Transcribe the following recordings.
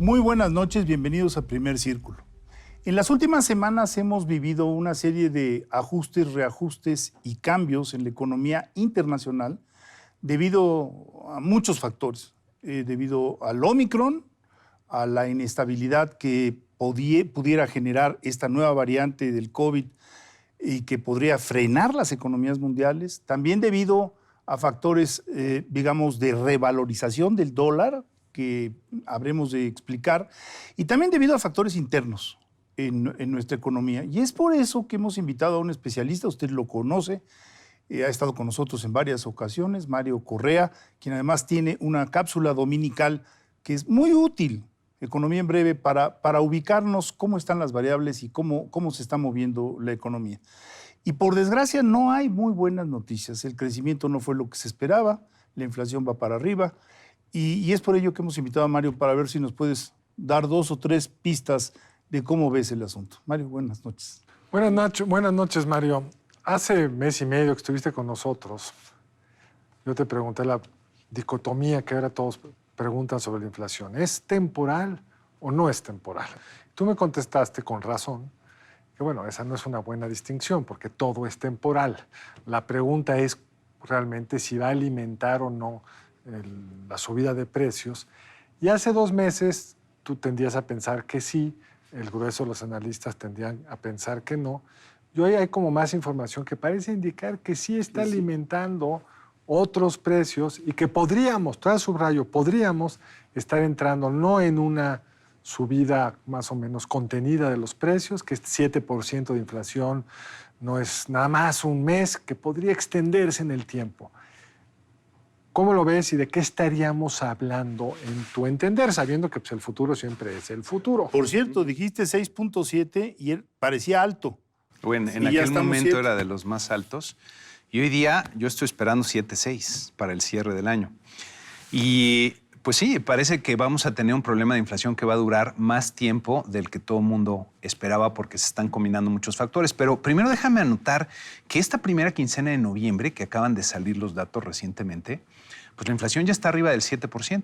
Muy buenas noches, bienvenidos a Primer Círculo. En las últimas semanas hemos vivido una serie de ajustes, reajustes y cambios en la economía internacional debido a muchos factores, debido al Omicron, a la inestabilidad que pudiera generar esta nueva variante del COVID y que podría frenar las economías mundiales, también debido a factores, digamos, de revalorización del dólar, que habremos de explicar, y también debido a factores internos en nuestra economía. Y es por eso que hemos invitado a un especialista, usted lo conoce, ha estado con nosotros en varias ocasiones, Mario Correa, quien además tiene una cápsula dominical que es muy útil, Economía en Breve, para ubicarnos cómo están las variables y cómo se está moviendo la economía. Y por desgracia no hay muy buenas noticias. El crecimiento no fue lo que se esperaba, la inflación va para arriba, y es por ello que hemos invitado a Mario para ver si nos puedes dar 2 o 3 pistas de cómo ves el asunto. Mario, buenas noches. Buenas noches, Mario. Hace mes y medio que estuviste con nosotros, yo te pregunté la dicotomía que ahora todos preguntan sobre la inflación. ¿Es temporal o no es temporal? Tú me contestaste con razón que, bueno, esa no es una buena distinción porque todo es temporal. La pregunta es realmente si va a alimentar o no la subida de precios. Y hace 2 meses tú tendías a pensar que sí, el grueso de los analistas tendían a pensar que no. Y hoy hay como más información que parece indicar que sí está alimentando otros precios y que podríamos, todavía subrayo, podríamos estar entrando no en una subida más o menos contenida de los precios, que es 7% de inflación, no es nada más un mes, que podría extenderse en el tiempo. ¿Cómo lo ves y de qué estaríamos hablando en tu entender, sabiendo que pues, el futuro siempre es el futuro? Por cierto, dijiste 6.7 y él parecía alto. Bueno, en aquel momento era de los más altos. Y hoy día yo estoy esperando 7.6 para el cierre del año. Y pues sí, parece que vamos a tener un problema de inflación que va a durar más tiempo del que todo el mundo esperaba porque se están combinando muchos factores. Pero primero déjame anotar que esta primera quincena de noviembre, que acaban de salir los datos recientemente, pues la inflación ya está arriba del 7%.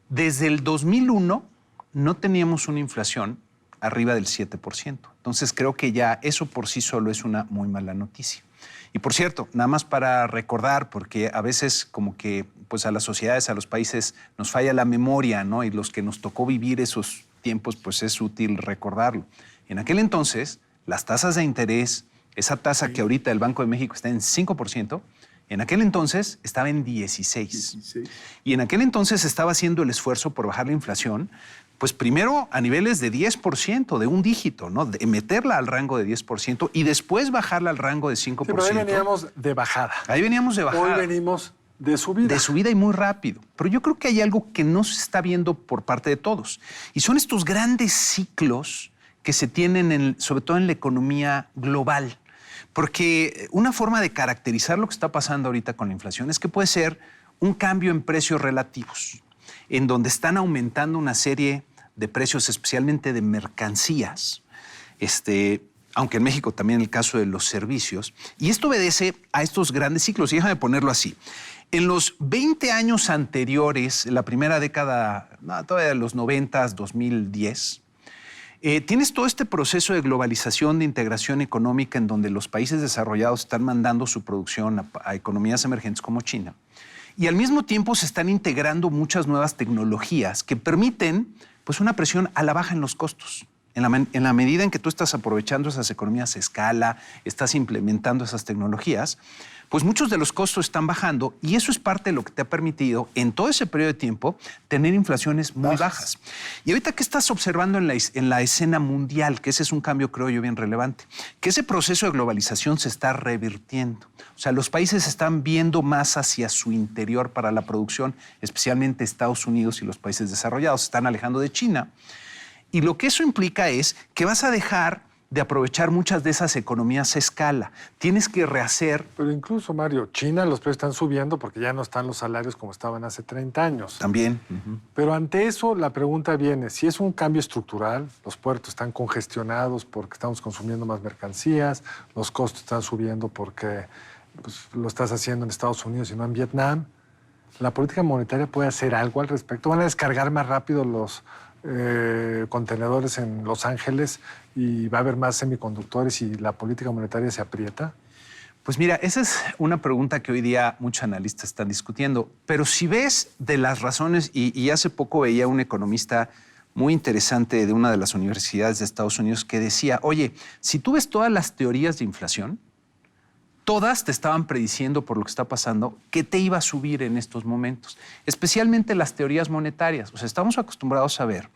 Desde el 2001 no teníamos una inflación arriba del 7%. Entonces creo que ya eso por sí solo es una muy mala noticia. Y por cierto, nada más para recordar, porque a veces como que pues a las sociedades, a los países nos falla la memoria, ¿no? Y los que nos tocó vivir esos tiempos, pues es útil recordarlo. En aquel entonces, las tasas de interés, esa tasa que ahorita el Banco de México está en 5%, en aquel entonces estaba en 16. Y en aquel entonces estaba haciendo el esfuerzo por bajar la inflación, pues primero a niveles de 10%, de un dígito, ¿no? De meterla al rango de 10% y después bajarla al rango de 5%. Sí, pero ahí veníamos de bajada. Ahí veníamos de bajada. Hoy venimos de subida. De subida y muy rápido. Pero yo creo que hay algo que no se está viendo por parte de todos. Y son estos grandes ciclos que se tienen, sobre todo en la economía global. Porque una forma de caracterizar lo que está pasando ahorita con la inflación es que puede ser un cambio en precios relativos, en donde están aumentando una serie de precios, especialmente de mercancías, aunque en México también en el caso de los servicios. Y esto obedece a estos grandes ciclos. Y déjame ponerlo así. En los 20 años anteriores, en la primera década, todavía de los 90, 2010, tienes todo este proceso de globalización, de integración económica, en donde los países desarrollados están mandando su producción a economías emergentes como China. Y al mismo tiempo se están integrando muchas nuevas tecnologías que permiten pues, una presión a la baja en los costos. En la medida en que tú estás aprovechando esas economías a escala, estás implementando esas tecnologías, pues muchos de los costos están bajando y eso es parte de lo que te ha permitido en todo ese periodo de tiempo tener inflaciones muy bajas. Y ahorita, ¿qué estás observando en la escena mundial? Que ese es un cambio, creo yo, bien relevante. Que ese proceso de globalización se está revirtiendo. O sea, los países están viendo más hacia su interior para la producción, especialmente Estados Unidos y los países desarrollados se están alejando de China. Y lo que eso implica es que vas a dejar de aprovechar muchas de esas economías a escala. Tienes que rehacer. Pero incluso, Mario, China los precios están subiendo porque ya no están los salarios como estaban hace 30 años. También. Pero ante eso, la pregunta viene, si es un cambio estructural, los puertos están congestionados porque estamos consumiendo más mercancías, los costos están subiendo porque pues, lo estás haciendo en Estados Unidos y no en Vietnam. ¿La política monetaria puede hacer algo al respecto? ¿Van a descargar más rápido los contenedores en Los Ángeles y va a haber más semiconductores y la política monetaria se aprieta? Pues mira, esa es una pregunta que hoy día muchos analistas están discutiendo, pero si ves de las razones, y hace poco veía un economista muy interesante de una de las universidades de Estados Unidos que decía, oye, si tú ves todas las teorías de inflación, todas te estaban prediciendo por lo que está pasando que te iba a subir en estos momentos, especialmente las teorías monetarias. O sea, estamos acostumbrados a ver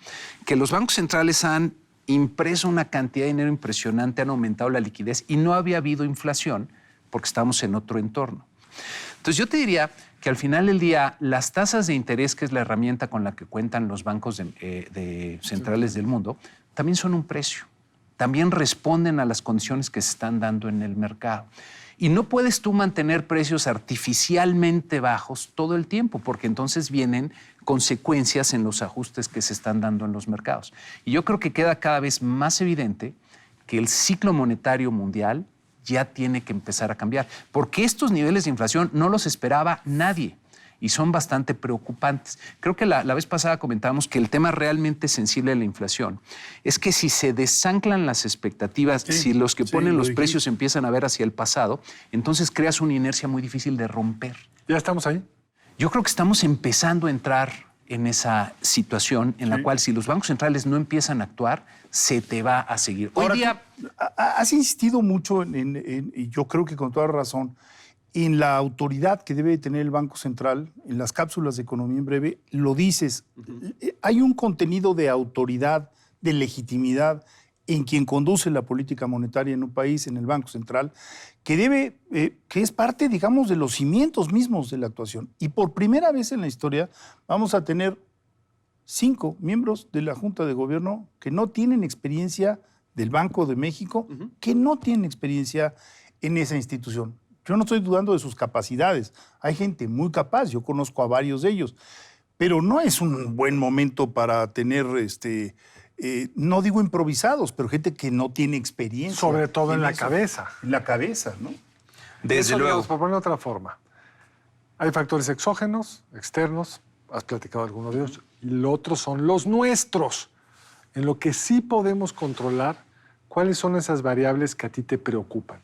que los bancos centrales han impreso una cantidad de dinero impresionante, han aumentado la liquidez y no había habido inflación porque estamos en otro entorno. Entonces yo te diría que al final del día las tasas de interés, que es la herramienta con la que cuentan los bancos centrales del mundo, también son un precio. También responden a las condiciones que se están dando en el mercado. Y no puedes tú mantener precios artificialmente bajos todo el tiempo, porque entonces vienen consecuencias en los ajustes que se están dando en los mercados. Y yo creo que queda cada vez más evidente que el ciclo monetario mundial ya tiene que empezar a cambiar, porque estos niveles de inflación no los esperaba nadie y son bastante preocupantes. Creo que la vez pasada comentábamos que el tema realmente sensible de la inflación es que si se desanclan las expectativas, si los que ponen los precios empiezan a ver hacia el pasado, entonces creas una inercia muy difícil de romper. ¿Ya estamos ahí? Yo creo que estamos empezando a entrar en esa situación en la cual si los bancos centrales no empiezan a actuar, se te va a seguir. Hoy día has insistido mucho y yo creo que con toda razón, en la autoridad que debe tener el Banco Central, en las cápsulas de Economía en Breve, lo dices, hay un contenido de autoridad, de legitimidad en quien conduce la política monetaria en un país, en el Banco Central, que es parte, digamos, de los cimientos mismos de la actuación. Y por primera vez en la historia vamos a tener 5 miembros de la Junta de Gobierno que no tienen experiencia del Banco de México, que no tienen experiencia en esa institución. Yo no estoy dudando de sus capacidades. Hay gente muy capaz, yo conozco a varios de ellos, pero no es un buen momento para tener, no digo improvisados, pero gente que no tiene experiencia. Sobre todo en la cabeza. En la cabeza, ¿no? desde luego. Por poner de otra forma, hay factores exógenos, externos, has platicado algunos de ellos, y lo otro son los nuestros. En lo que sí podemos controlar, ¿cuáles son esas variables que a ti te preocupan?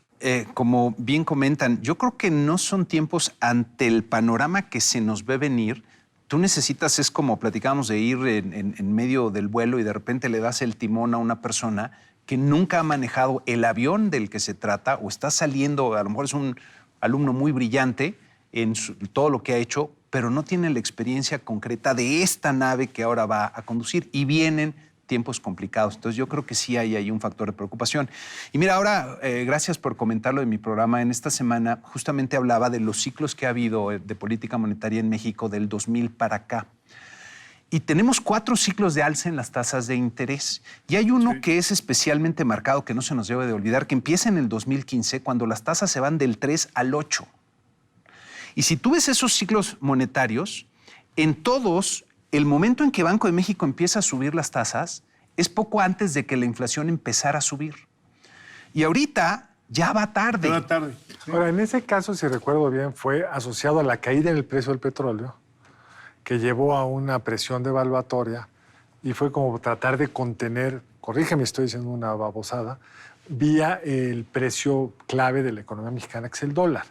Como bien comentan, yo creo que no son tiempos ante el panorama que se nos ve venir. Tú necesitas, es como platicábamos de ir en medio del vuelo y de repente le das el timón a una persona que nunca ha manejado el avión del que se trata o está saliendo, a lo mejor es un alumno muy brillante en todo lo que ha hecho, pero no tiene la experiencia concreta de esta nave que ahora va a conducir y vienen tiempos complicados. Entonces yo creo que sí hay ahí un factor de preocupación. Y mira, ahora, gracias por comentarlo en mi programa. En esta semana justamente hablaba de los ciclos que ha habido de política monetaria en México del 2000 para acá. Y tenemos 4 ciclos de alza en las tasas de interés. Y hay uno que es especialmente marcado, que no se nos debe de olvidar, que empieza en el 2015, cuando las tasas se van del 3 al 8. Y si tú ves esos ciclos monetarios, en todos, el momento en que Banco de México empieza a subir las tasas es poco antes de que la inflación empezara a subir. Y ahorita ya va tarde. Ya va tarde. Sí. Ahora, en ese caso, si recuerdo bien, fue asociado a la caída en el precio del petróleo, que llevó a una presión devaluatoria y fue como tratar de contener, corrígeme, estoy diciendo una babosada, vía el precio clave de la economía mexicana, que es el dólar.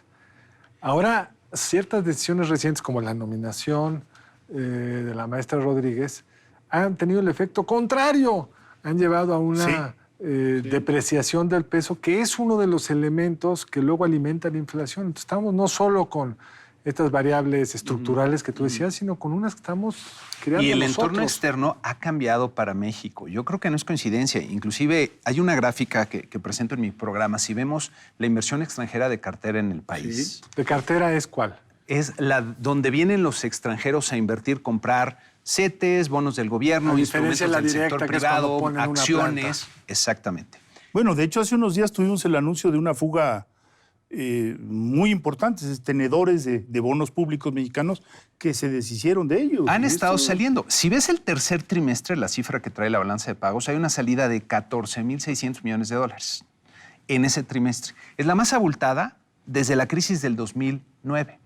Ahora, ciertas decisiones recientes, como la nominación de la maestra Rodríguez, han tenido el efecto contrario. Han llevado a una depreciación del peso, que es uno de los elementos que luego alimenta la inflación. Entonces, estamos no solo con estas variables estructurales que tú decías, sino con unas que estamos creando Y el nosotros. entorno externo ha cambiado para México. Yo creo que no es coincidencia. Inclusive hay una gráfica que presento en mi programa. Si vemos la inversión extranjera de cartera en el país. ¿De cartera es cuál? Es donde vienen los extranjeros a invertir, comprar CETES, bonos del gobierno, A instrumentos diferencia de la del sector directa, que es cuando privado, ponen una acciones. Exactamente. Bueno, de hecho, hace unos días tuvimos el anuncio de una fuga muy importante, tenedores de bonos públicos mexicanos que se deshicieron de ellos. Han estado Esto... saliendo. Si ves el tercer trimestre, la cifra que trae la balanza de pagos, hay una salida de 14,600 millones de dólares en ese trimestre. Es la más abultada desde la crisis del 2009.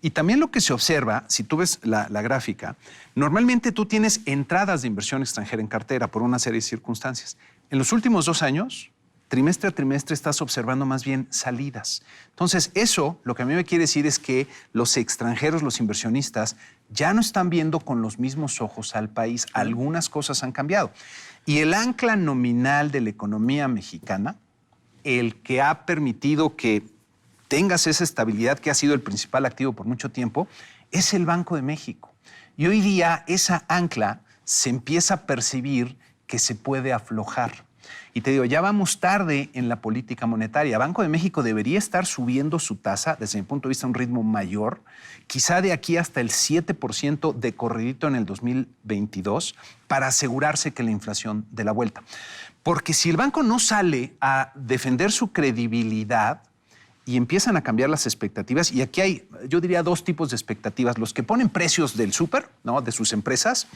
Y también lo que se observa, si tú ves la gráfica, normalmente tú tienes entradas de inversión extranjera en cartera por una serie de circunstancias. En los últimos 2 años, trimestre a trimestre, estás observando más bien salidas. Entonces, eso lo que a mí me quiere decir es que los extranjeros, los inversionistas, ya no están viendo con los mismos ojos al país. Algunas cosas han cambiado. Y el ancla nominal de la economía mexicana, el que ha permitido que tengas esa estabilidad que ha sido el principal activo por mucho tiempo, es el Banco de México. Y hoy día esa ancla se empieza a percibir que se puede aflojar. Y te digo, ya vamos tarde en la política monetaria. Banco de México debería estar subiendo su tasa, desde mi punto de vista, a un ritmo mayor, quizá de aquí hasta el 7% de corridito en el 2022, para asegurarse que la inflación dé la vuelta. Porque si el banco no sale a defender su credibilidad, y empiezan a cambiar las expectativas. Y aquí hay, yo diría, 2 tipos de expectativas. Los que ponen precios del súper, ¿no?, de sus empresas,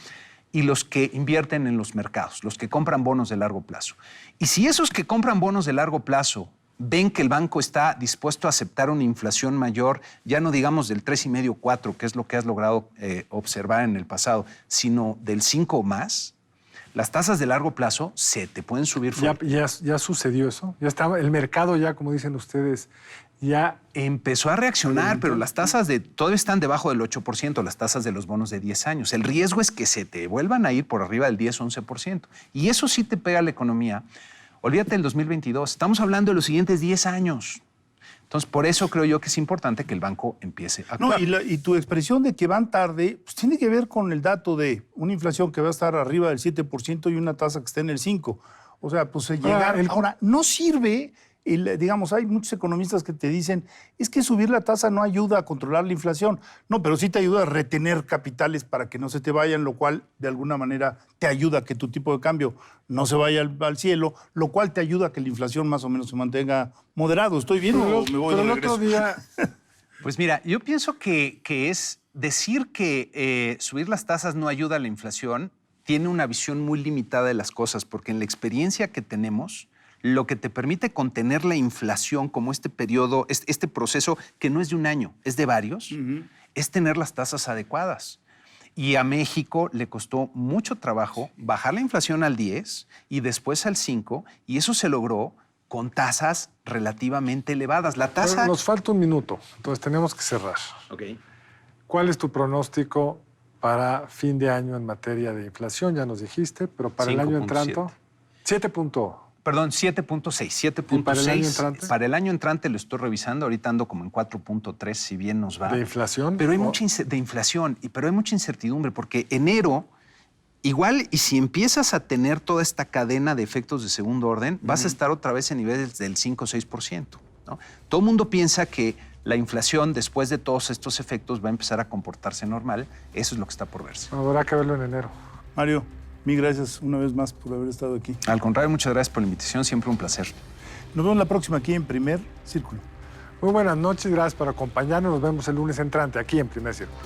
y los que invierten en los mercados, los que compran bonos de largo plazo. Y si esos que compran bonos de largo plazo ven que el banco está dispuesto a aceptar una inflación mayor, ya no digamos del 3,5, 4, que es lo que has logrado observar en el pasado, sino del 5 o más, las tasas de largo plazo se te pueden subir fuerte. ¿Ya sucedió eso? Ya estaba el mercado, ya como dicen ustedes, ya empezó a reaccionar, pero las tasas todavía están debajo del 8%, las tasas de los bonos de 10 años. El riesgo es que se te vuelvan a ir por arriba del 10, 11%. Y eso sí te pega a la economía. Olvídate del 2022. Estamos hablando de los siguientes 10 años. Entonces, por eso creo yo que es importante que el banco empiece a actuar. No, y tu expresión de que van tarde, pues tiene que ver con el dato de una inflación que va a estar arriba del 7% y una tasa que está en el 5%. O sea, pues llegar... Ahora, no sirve... digamos, hay muchos economistas que te dicen, es que subir la tasa no ayuda a controlar la inflación. No, pero sí te ayuda a retener capitales para que no se te vayan, lo cual de alguna manera te ayuda a que tu tipo de cambio no se vaya al cielo, lo cual te ayuda a que la inflación más o menos se mantenga moderado. ¿Estoy bien o me voy de regreso? Otro día... Pues mira, yo pienso que es decir que subir las tasas no ayuda a la inflación, tiene una visión muy limitada de las cosas, porque en la experiencia que tenemos, lo que te permite contener la inflación como este periodo, este proceso que no es de un año, es de varios, es tener las tasas adecuadas. Y a México le costó mucho trabajo bajar la inflación al 10 y después al 5, y eso se logró con tasas relativamente elevadas. La tasa... Pero nos falta un minuto, entonces tenemos que cerrar. Okay. ¿Cuál es tu pronóstico para fin de año en materia de inflación? Ya nos dijiste, pero para el año entrante... 7. Perdón, 7.6. ¿Y para el año entrante? Para el año entrante lo estoy revisando. Ahorita ando como en 4.3, si bien nos va. ¿De inflación? Pero hay mucha pero hay mucha incertidumbre, porque enero, igual, y si empiezas a tener toda esta cadena de efectos de segundo orden, vas a estar otra vez en niveles del 5 o 6%, ¿no? Todo el mundo piensa que la inflación, después de todos estos efectos, va a empezar a comportarse normal. Eso es lo que está por verse. Habrá que verlo en enero. Mario, mil gracias una vez más por haber estado aquí. Al contrario, muchas gracias por la invitación. Siempre un placer. Nos vemos la próxima aquí en Primer Círculo. Muy buenas noches, gracias por acompañarnos. Nos vemos el lunes entrante aquí en Primer Círculo.